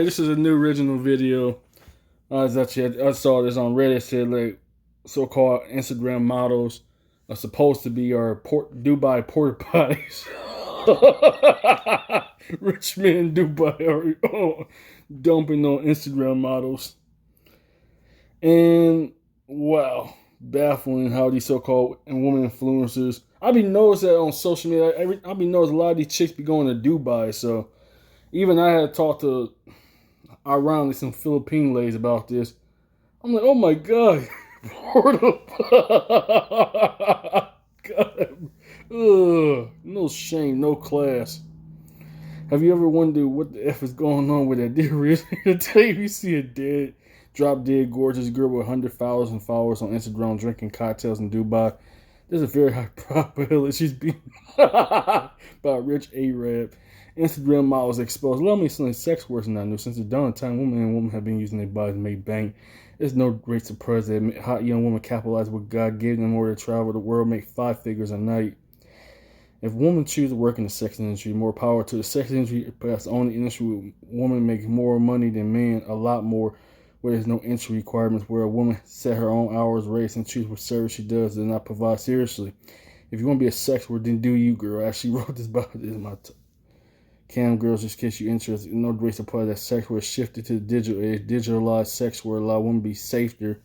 This is a new original video. I saw this on Reddit. It said like so-called Instagram models are supposed to be our Dubai porta potties. Rich men in Dubai are dumping on Instagram models, and wow, baffling how these so-called women influencers. I be noticing that on social media. I be noticing a lot of these chicks be going to Dubai. So even I had talked to, ironically, some Philippine ladies about this. I'm like, oh my god, porta God, no shame, no class. Have you ever wondered what the f is going on with that? Dear reason to tell you see a drop dead gorgeous girl with 100,000 followers on Instagram drinking cocktails in Dubai. There's a very high probability she's being by a rich Arab. Instagram models exposed. Let me some sex worse than I knew. Since the dawn of time, women and women have been using their bodies to make bank. It's no great surprise that hot young women capitalize what God gave them in order to travel the world, make five figures a night. If women choose to work in the sex industry, more power to the sex industry. Perhaps the only industry where women make more money than men, a lot more, where there's no entry requirements, where a woman set her own hours, rates, and choose what service she does and not provide. Seriously, if you want to be a sex worker, then do you, girl. I actually wrote this about this in my cam girls, just in case you're interested. No great surprise that sex work shifted to the digital age. Digitalized sex work allow women to be safer.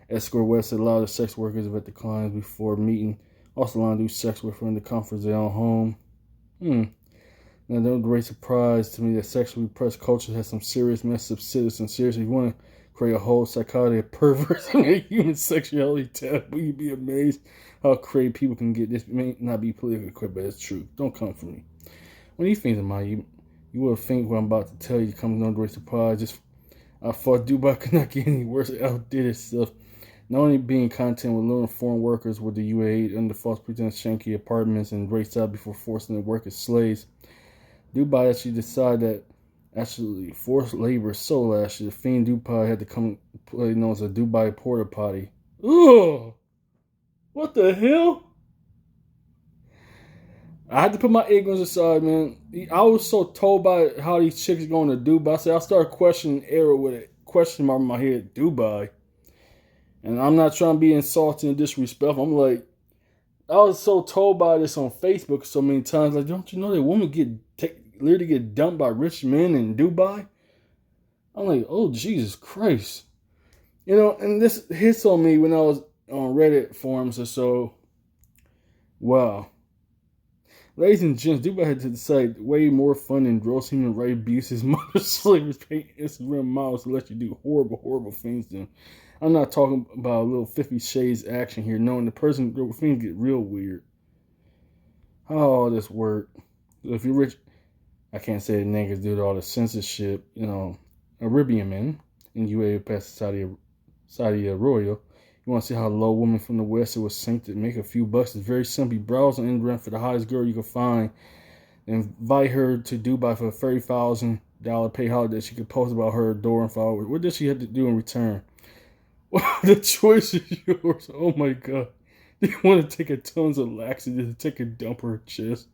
Escort websites allow the sex workers at the clients before meeting. Also allow them to do sex work from the comfort of their own home. Now, no great surprise to me that sexually repressed culture has some serious messed up citizens. Seriously, if you want to create a whole psychotic of perverts and make human sexuality taboo, you'd be amazed how creative people can get. This may not be politically correct, but it's true. Don't come for me. When you think about it, you will think what I'm about to tell you comes no great surprise. Just I thought Dubai could not get any worse. It outdid itself. Not only being content with luring foreign workers with the UAE under false pretense, shanky apartments and rates out before forcing them to work as slaves. Dubai actually decided that actually forced labor so last year. The fiend Dubai had to come play known as a Dubai porta potty. Ugh! What the hell? I had to put my ignorance aside, man. I was so told by how these chicks going to Dubai. I said I started questioning error with a question mark in my head. Dubai. And I'm not trying to be insulting and disrespectful. I'm like, I was so told by this on Facebook so many times. Like, don't you know that women literally get dumped by rich men in Dubai? I'm like, oh, Jesus Christ. You know, and this hits on me when I was on Reddit forums or so. Wow. Ladies and gents, Dubai had to decide way more fun than gross human rights abuses. Mother slavers pay Instagram models to let you do horrible, horrible things to them. I'm not talking about a little 50 Shades action here, knowing the person, things get real weird. How all this work? If you're rich, I can't say the niggas due to all the censorship, Arabian men in UAE past Saudi Arabia. You want to see how low women from the West would sink to make a few bucks? It's very simple. Browse on Instagram for the hottest girl you can find. Invite her to Dubai for a $30,000 pay holiday. She could post about her adoring followers. What does she have to do in return? The choice is yours. Oh my god. Do you want to take a tons of laxatives to take a dump her chest?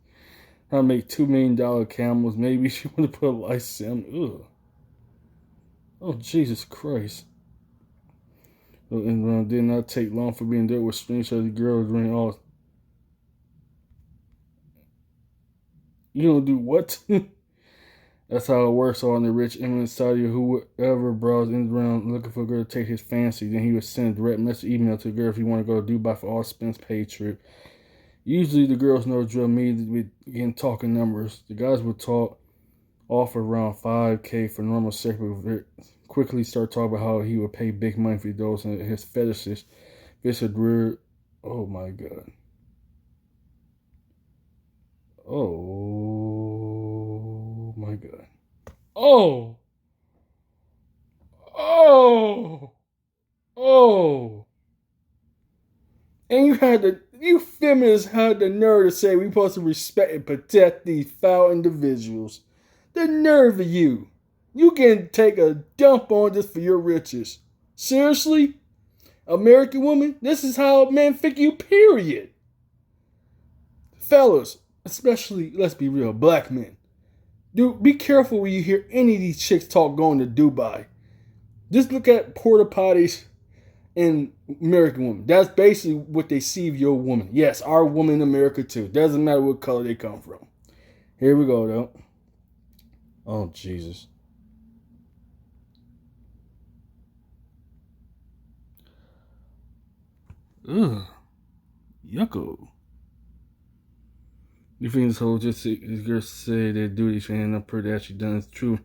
How to make $2 million camels? Maybe she want to put a lice salmon. Ugh. Oh, Jesus Christ. And did not take long for being there with screenshots of the girls doing all. You don't do what? That's how it works on the rich immigrant Saudi who would ever browse around looking for a girl to take his fancy. Then he would send a direct message email to the girl if he want to go to Dubai for all expense paid trip. Usually the girls know drill immediately begin talking numbers. The guys would offer around $5,000 for normal sex, but quickly start talking about how he would pay big money for those and his fetishes. This is weird. Oh my god. Oh my god. Oh. Oh. Oh. And you feminists had the nerve to say we're supposed to respect and protect these foul individuals. The nerve of you. You can take a dump on this for your riches. Seriously? American woman, this is how men think you, period. Fellas, especially, let's be real, black men. Dude, be careful when you hear any of these chicks talk going to Dubai. Just look at porta potties and American women. That's basically what they see of your woman. Yes, our woman in America too. Doesn't matter what color they come from. Here we go though. Oh Jesus. Ugh. Yucko. You think this whole just this girl say that duty saying up per that she done is true?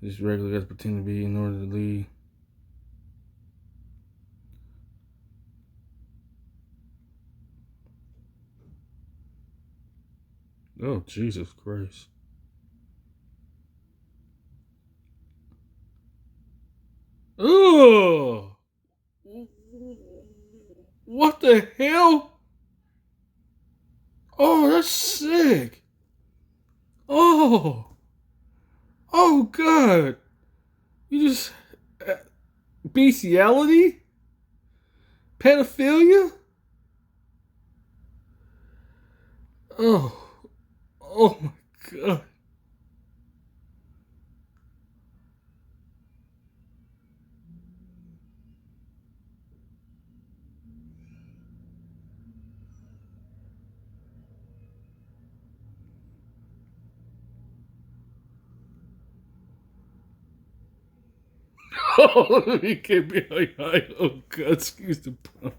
Just regular guys pretend to be in order to leave. Oh Jesus Christ. Ugh. What the hell? Oh, that's sick. Oh. Oh God. You just bestiality? Pedophilia? Oh. Oh my God. Oh, he can't be like, oh God, excuse the pun.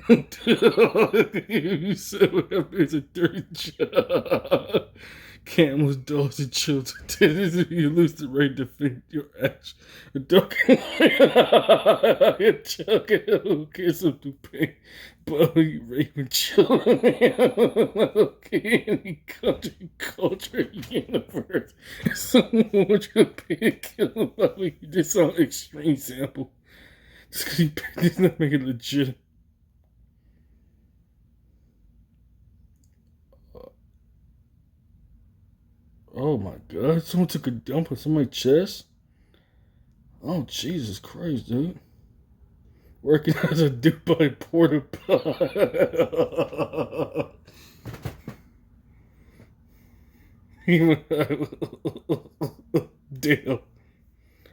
You said whatever is a dirty job. Camels, dogs, and children. You lose the right to defend your action. A dog you're choking. Who cares if the pain? But you raping children. Okay, any country, culture, universe. Someone would you pay to kill him? You did some extreme sample. Just because you paid does not make it legit. Oh my God! Someone took a dump on somebody's chest. Oh Jesus Christ, dude! Working as a Dubai porta pot. Damn!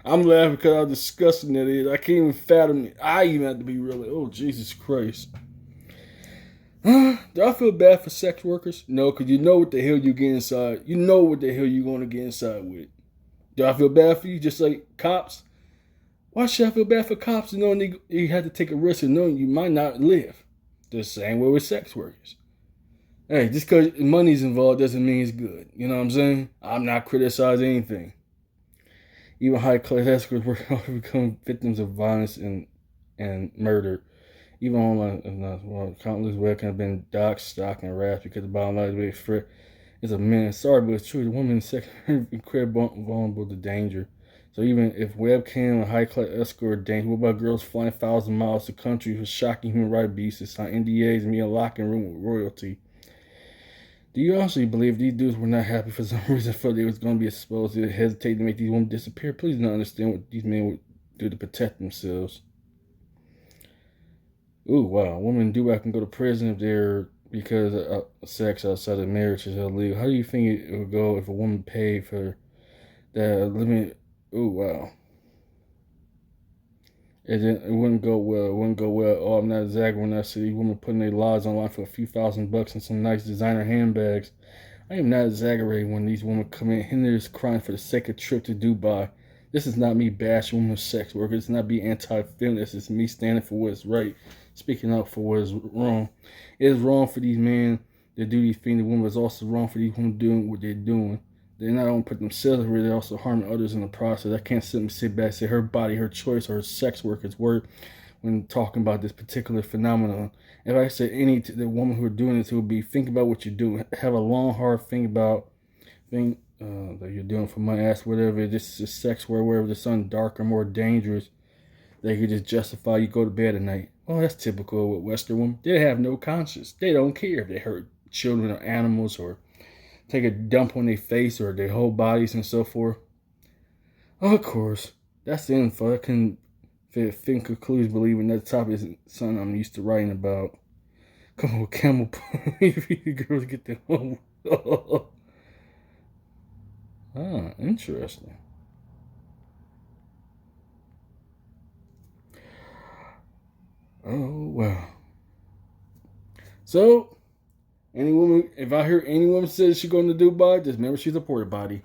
I'm laughing because how disgusting that is. I can't even fathom it. I even have to be really. Oh Jesus Christ! Do I feel bad for sex workers? No, because you know what the hell you get inside. You know what the hell you're going to get inside with. Do I feel bad for you? Just like cops? Why should I feel bad for cops knowing you had to take a risk and knowing you might not live? The same way with sex workers. Hey, just because money's involved doesn't mean it's good. You know what I'm saying? I'm not criticizing anything. Even high class escorts were become victims of violence and murder. Even online, countless women have been doxxed, stalked, and harassed because the bottom line is for is a man. Sorry, but it's true. The woman is incredibly vulnerable to danger. So even if webcam and high-class escort danger, what about girls flying 1,000 miles to countries with shocking human rights abuses, sign NDAs, and be in a locker room with royalty? Do you honestly believe these dudes were not happy for some reason? Felt they was going to be exposed? They hesitate to make these women disappear? Please don't understand what these men would do to protect themselves. Ooh, wow. Women do I can go to prison if they're because sex outside of marriage is illegal. How do you think it would go if a woman paid for that limit? Ooh, wow. It wouldn't go well. It wouldn't go well. Oh, I'm not exactly when I see these women putting their lives on line for a few $1,000 and some nice designer handbags. I am not exaggerating when these women commit heinous crime for the sake of trip to Dubai. This is not me bashing women sex workers. It's not being anti-feminist. It's me standing for what is right, speaking up for what is wrong. It is wrong for these men to do these things to women. It's also wrong for these women doing what they're doing. They not only put themselves at risk, they're also harming others in the process. I can't simply sit back and say her body, her choice, or her sex worker's word when talking about this particular phenomenon. If I said any to the woman who are doing this, it would be think about what you're doing. Have a long, hard think about thing that you're doing for money. Ask whatever this is sex work, wherever the sun darker, more dangerous. They could just justify you go to bed at night. Well, that's typical with Western women. They have no conscience. They don't care if they hurt children or animals or take a dump on their face or their whole bodies and so forth. Of course, that's the info. I can think concludes believing that topic isn't something I'm used to writing about. Come on, camel. Girls get that home. Ah, interesting. Oh wow. So, any woman, if I hear any woman says she's going to Dubai, just remember she's a porta potty.